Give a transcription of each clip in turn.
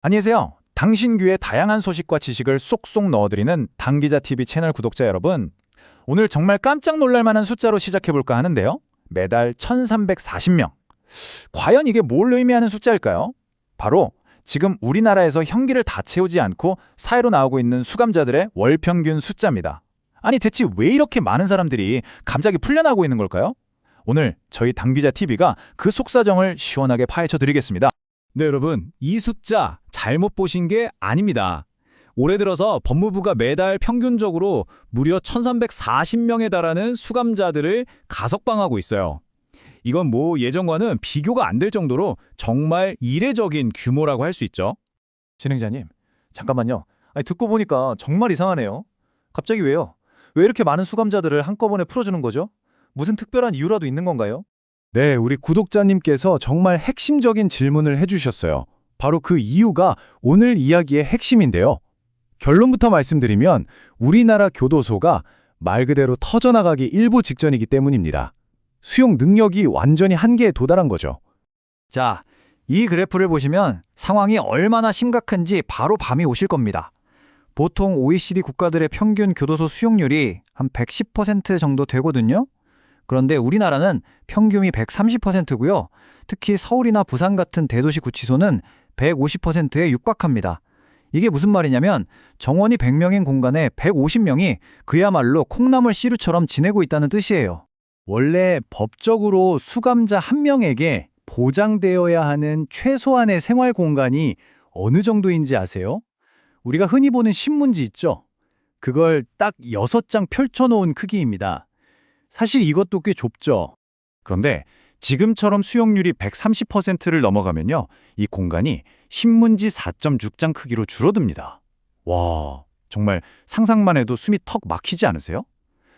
안녕하세요. 당신 귀에 다양한 소식과 지식을 쏙쏙 넣어드리는 당기자TV 채널 구독자 여러분. 오늘 정말 깜짝 놀랄 만한 숫자로 시작해볼까 하는데요. 매달 1340명. 과연 이게 뭘 의미하는 숫자일까요? 바로 지금 우리나라에서 형기를 다 채우지 않고 사회로 나오고 있는 수감자들의 월 평균 숫자입니다. 아니 대체 왜 이렇게 많은 사람들이 갑자기 풀려나고 있는 걸까요? 오늘 저희 당기자TV가 그 속사정을 시원하게 파헤쳐 드리겠습니다. 네, 여러분, 이 숫자 잘못 보신 게 아닙니다. 올해 들어서 법무부가 매달 평균적으로 무려 1340명에 달하는 수감자들을 가석방하고 있어요. 이건 뭐 예전과는 비교가 안 될 정도로 정말 이례적인 규모라고 할 수 있죠. 진행자님, 잠깐만요. 듣고 보니까 정말 이상하네요. 갑자기 왜요? 왜 이렇게 많은 수감자들을 한꺼번에 풀어주는 거죠? 무슨 특별한 이유라도 있는 건가요? 네, 우리 구독자님께서 정말 핵심적인 질문을 해주셨어요. 바로 그 이유가 오늘 이야기의 핵심인데요. 결론부터 말씀드리면 우리나라 교도소가 말 그대로 터져나가기 일보 직전이기 때문입니다. 수용 능력이 완전히 한계에 도달한 거죠. 자, 이 그래프를 보시면 상황이 얼마나 심각한지 바로 감이 오실 겁니다. 보통 OECD 국가들의 평균 교도소 수용률이 한 110% 정도 되거든요. 그런데 우리나라는 평균이 130%고요. 특히 서울이나 부산 같은 대도시 구치소는 150%에 육박합니다. 이게 무슨 말이냐면 정원이 100명인 공간에 150명이 그야말로 콩나물 씨루처럼 지내고 있다는 뜻이에요. 원래 법적으로 수감자 한 명에게 보장되어야 하는 최소한의 생활 공간이 어느 정도인지 아세요? 우리가 흔히 보는 신문지 있죠? 그걸 딱 6장 펼쳐놓은 크기입니다. 사실 이것도 꽤 좁죠. 그런데 지금처럼 수용률이 130%를 넘어가면요, 이 공간이 신문지 4.6장 크기로 줄어듭니다. 와, 정말 상상만 해도 숨이 턱 막히지 않으세요?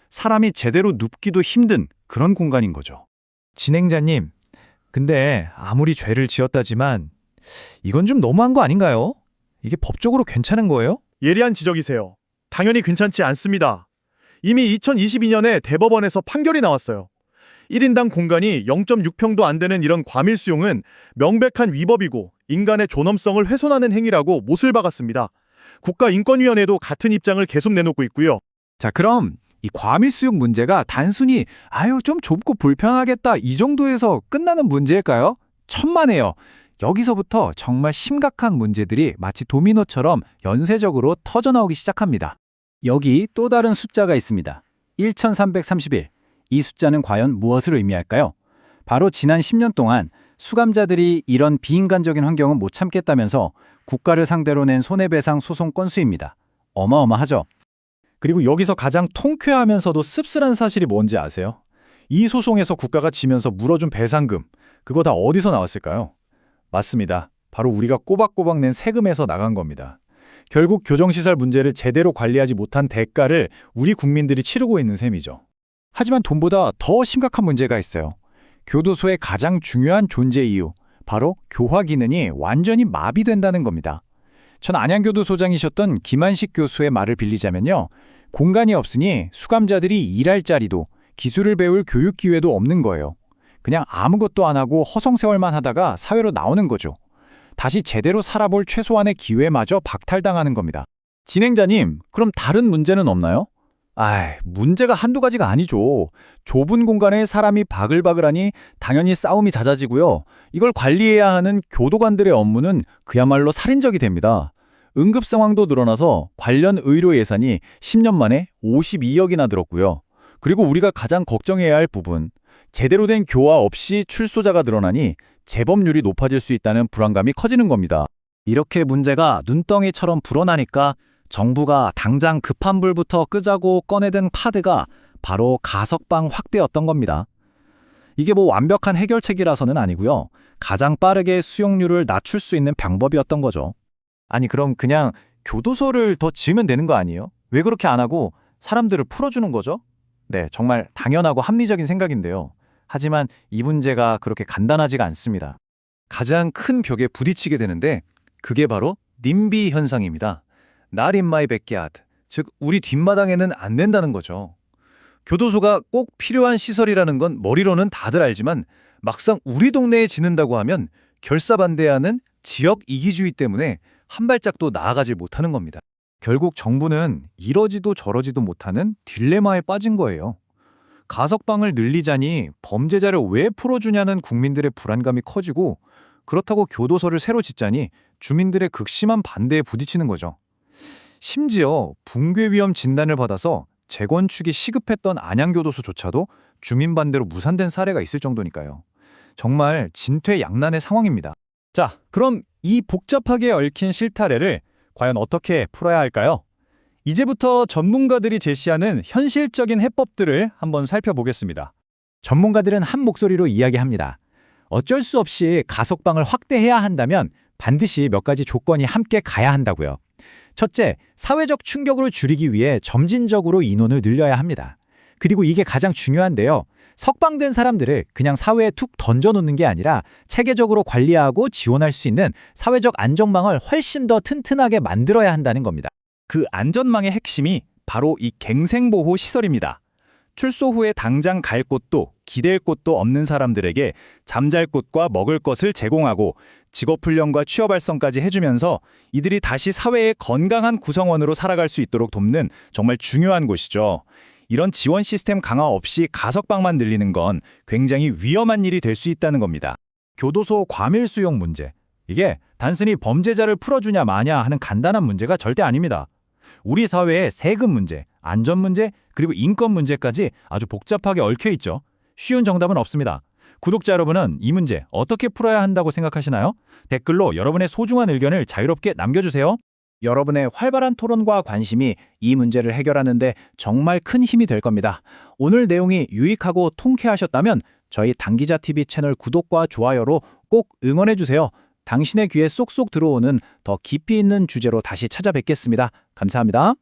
사람이 제대로 눕기도 힘든 그런 공간인 거죠. 진행자님, 근데 아무리 죄를 지었다지만 이건 좀 너무한 거 아닌가요? 이게 법적으로 괜찮은 거예요? 예리한 지적이세요. 당연히 괜찮지 않습니다. 이미 2022년에 대법원에서 판결이 나왔어요. 1인당 공간이 0.6평도 안 되는 이런 과밀 수용은 명백한 위법이고 인간의 존엄성을 훼손하는 행위라고 못을 박았습니다. 국가인권위원회도 같은 입장을 계속 내놓고 있고요. 자, 그럼 이 과밀 수용 문제가 단순히 좀 좁고 불편하겠다 이 정도에서 끝나는 문제일까요? 천만에요. 여기서부터 정말 심각한 문제들이 마치 도미노처럼 연쇄적으로 터져나오기 시작합니다. 여기 또 다른 숫자가 있습니다. 1331. 이 숫자는 과연 무엇을 의미할까요? 바로 지난 10년 동안 수감자들이 이런 비인간적인 환경은 못 참겠다면서 국가를 상대로 낸 손해배상 소송 건수입니다. 어마어마하죠? 그리고 여기서 가장 통쾌하면서도 씁쓸한 사실이 뭔지 아세요? 이 소송에서 국가가 지면서 물어준 배상금, 그거 다 어디서 나왔을까요? 맞습니다. 바로 우리가 꼬박꼬박 낸 세금에서 나간 겁니다. 결국 교정시설 문제를 제대로 관리하지 못한 대가를 우리 국민들이 치르고 있는 셈이죠. 하지만 돈보다 더 심각한 문제가 있어요. 교도소의 가장 중요한 존재 이유, 바로 교화 기능이 완전히 마비된다는 겁니다. 전 안양교도소장이셨던 김한식 교수의 말을 빌리자면요, 공간이 없으니 수감자들이 일할 자리도 기술을 배울 교육 기회도 없는 거예요. 그냥 아무것도 안 하고 허송세월만 하다가 사회로 나오는 거죠. 다시 제대로 살아볼 최소한의 기회마저 박탈당하는 겁니다. 진행자님, 그럼 다른 문제는 없나요? 문제가 한두 가지가 아니죠. 좁은 공간에 사람이 바글바글하니 당연히 싸움이 잦아지고요. 이걸 관리해야 하는 교도관들의 업무는 그야말로 살인적이 됩니다. 응급 상황도 늘어나서 관련 의료 예산이 10년 만에 52억이나 늘었고요. 그리고 우리가 가장 걱정해야 할 부분, 제대로 된 교화 없이 출소자가 늘어나니 재범률이 높아질 수 있다는 불안감이 커지는 겁니다. 이렇게 문제가 눈덩이처럼 불어나니까 정부가 당장 급한 불부터 끄자고 꺼내든 카드가 바로 가석방 확대였던 겁니다. 이게 뭐 완벽한 해결책이라서는 아니고요. 가장 빠르게 수용률을 낮출 수 있는 방법이었던 거죠. 아니 그럼 그냥 교도소를 더 지으면 되는 거 아니에요? 왜 그렇게 안 하고 사람들을 풀어주는 거죠? 네, 정말 당연하고 합리적인 생각인데요. 하지만 이 문제가 그렇게 간단하지가 않습니다. 가장 큰 벽에 부딪히게 되는데 그게 바로 님비 현상입니다. Not in my backyard, 즉 우리 뒷마당에는 안 된다는 거죠. 교도소가 꼭 필요한 시설이라는 건 머리로는 다들 알지만 막상 우리 동네에 짓는다고 하면 결사반대하는 지역 이기주의 때문에 한 발짝도 나아가지 못하는 겁니다. 결국 정부는 이러지도 저러지도 못하는 딜레마에 빠진 거예요. 가석방을 늘리자니 범죄자를 왜 풀어주냐는 국민들의 불안감이 커지고, 그렇다고 교도소를 새로 짓자니 주민들의 극심한 반대에 부딪히는 거죠. 심지어 붕괴 위험 진단을 받아서 재건축이 시급했던 안양교도소조차도 주민 반대로 무산된 사례가 있을 정도니까요. 정말 진퇴양난의 상황입니다. 자, 그럼 이 복잡하게 얽힌 실타래를 과연 어떻게 풀어야 할까요? 이제부터 전문가들이 제시하는 현실적인 해법들을 한번 살펴보겠습니다. 전문가들은 한 목소리로 이야기합니다. 어쩔 수 없이 가석방을 확대해야 한다면 반드시 몇 가지 조건이 함께 가야 한다고요. 첫째, 사회적 충격을 줄이기 위해 점진적으로 인원을 늘려야 합니다. 그리고 이게 가장 중요한데요. 석방된 사람들을 그냥 사회에 툭 던져놓는 게 아니라 체계적으로 관리하고 지원할 수 있는 사회적 안전망을 훨씬 더 튼튼하게 만들어야 한다는 겁니다. 그 안전망의 핵심이 바로 이 갱생보호 시설입니다. 출소 후에 당장 갈 곳도 기댈 곳도 없는 사람들에게 잠잘 곳과 먹을 것을 제공하고 직업훈련과 취업 활성까지 해주면서 이들이 다시 사회의 건강한 구성원으로 살아갈 수 있도록 돕는 정말 중요한 곳이죠. 이런 지원 시스템 강화 없이 가석방만 늘리는 건 굉장히 위험한 일이 될 수 있다는 겁니다. 교도소 과밀 수용 문제. 이게 단순히 범죄자를 풀어주냐 마냐 하는 간단한 문제가 절대 아닙니다. 우리 사회의 세금 문제, 안전 문제, 그리고 인권 문제까지 아주 복잡하게 얽혀 있죠. 쉬운 정답은 없습니다. 구독자 여러분은 이 문제 어떻게 풀어야 한다고 생각하시나요? 댓글로 여러분의 소중한 의견을 자유롭게 남겨주세요. 여러분의 활발한 토론과 관심이 이 문제를 해결하는데 정말 큰 힘이 될 겁니다. 오늘 내용이 유익하고 통쾌하셨다면 저희 당기자TV 채널 구독과 좋아요로 꼭 응원해주세요. 당신의 귀에 쏙쏙 들어오는 더 깊이 있는 주제로 다시 찾아뵙겠습니다. 감사합니다.